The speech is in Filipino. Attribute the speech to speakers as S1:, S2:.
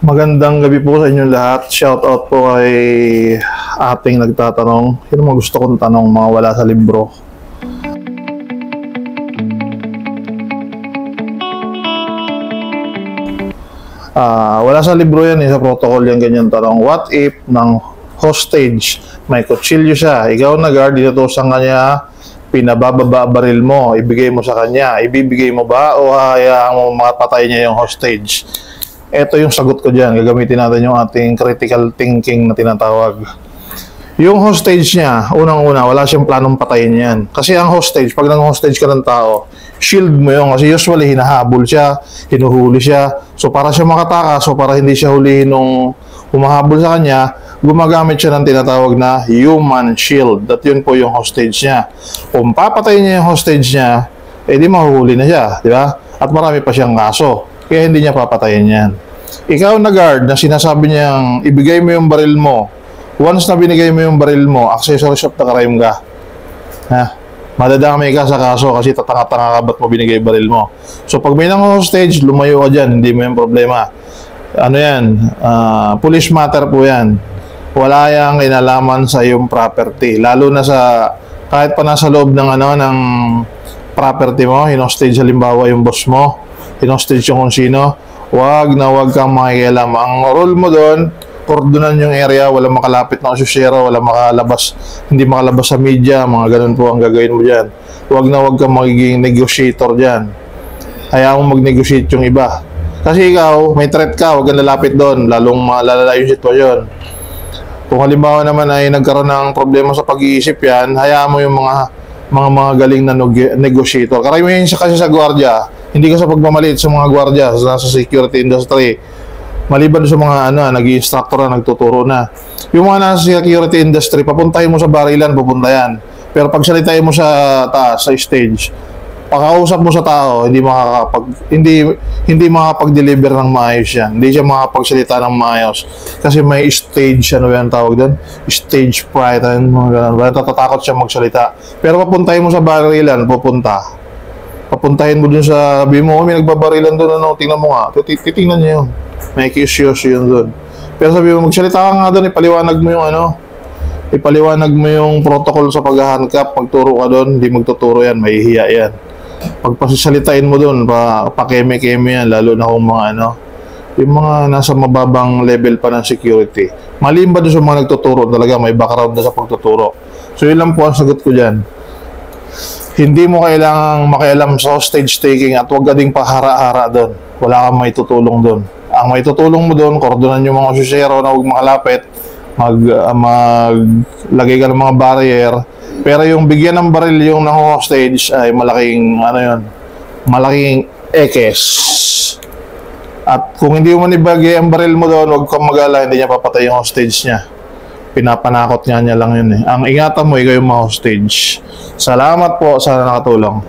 S1: Magandang gabi po sa inyong lahat. Shoutout po kay ating nagtatanong. Yun mga gusto kong tanong, mga wala sa libro. Wala sa libro yan, sa protocol yan, ganyan tanong. What if ng hostage, may kutsilyo siya, ikaw na guard, inutusan kanya, pinabababa baril mo, ibigay mo sa kanya, ibibigay mo ba o hayaan mo mapatay niya yung hostage? Ito yung sagot ko dyan. Gagamitin natin yung ating critical thinking na tinatawag. Yung hostage niya, unang-una, wala siyang planong patayin yan. Kasi ang hostage, pag nang-hostage ka ng tao, shield mo yun. Kasi usually, hinahabol siya, hinuhuli siya. So, para siya makatakas, so para hindi siya hulihin nung humahabol sa kanya, gumagamit siya ng tinatawag na human shield. At yun po yung hostage niya. Kung papatayin niya yung hostage niya, di mahuhuli na siya. Di ba? At marami pa siyang kaso. Kaya hindi niya papatayin yan. Ikaw na guard na sinasabi niyang ibigay mo yung baril mo. Once na binigay mo yung baril mo, accessories of the crime ka. Madadamay ka sa kaso kasi tatanga-tanga ka ba't mo binigay yung baril mo. So pag may nang-hostage, lumayo ka dyan, hindi mo yung problema. Ano yan? Police matter po yan. Wala yang kinalaman sa iyong property. Lalo na sa, kahit pa nasa loob ng, ng property mo, hinostage halimbawa yung boss mo, hinostage yung kung sino, wag kang makikialam. Ang role mo doon, kordonan yung area, wala makalapit na asosyero, wala makalabas, hindi makalabas sa media, mga ganun po ang gagawin mo dyan. Wag kang magiging negotiator dyan. Hayaan mo mag-negotiate yung iba. Kasi ikaw, may threat ka, wag kang lalapit doon, lalong malalala yung sitwasyon. Kung halimbawa naman ay nagkaroon ng problema sa pag-iisip yan, hayaan mo yung mga galing na negotiator. Karamihan kasi sa gwardiya, hindi ka sa pagmamaliit sa mga gwardiya sa security industry. Maliban sa mga nag-i-instructor na, nagtuturo na. Yung mga nasa security industry, papuntahin mo sa barilan, pupunta yan. Pero pag salitain mo sa taas, sa stage, pakausap mo sa tao, hindi makakapag-deliver ng maayos yan. Hindi siya makakapagsalita ng maayos. Kasi may stage, yan tawag doon? Stage fright, natatakot siya magsalita. Pero papuntahin mo sa barilan, papuntahin mo dun sa, sabi mo, may nagbabarilan dun, tingnan mo nga, titingnan niya yun. May kiosyo yun dun. Pero sabi mo, magsalita ka nga dun, ipaliwanag mo yung protocol sa pag-handcuff, magturo ka dun, hindi magtuturo yan, mahihiya yan. Pagpasalitain mo dun, pakeme-keme yan, lalo na kung yung mga nasa mababang level pa ng security. Maliban ba dun sa mga nagtuturo, talaga may background na sa pagtuturo. So yun lang po ang sagot ko dyan. Hindi mo kailangang makialam sa hostage taking at huwag ka ding pahara-hara doon. Wala kang may tutulong doon. Ang may tutulong mo doon, kordonan yung mga osyero na huwag makalapit, maglagay ka ng mga barrier. Pero yung bigyan ng baril yung nang-hostage ay malaking, malaking ekes. At kung hindi mo ibagay ang baril mo doon, huwag kang mag-ala, hindi niya papatay yung hostage niya. Pinapanakot niya lang yun eh. Ang ingatan mo, ikaw yung ma-hostage. Salamat po, sana nakatulong.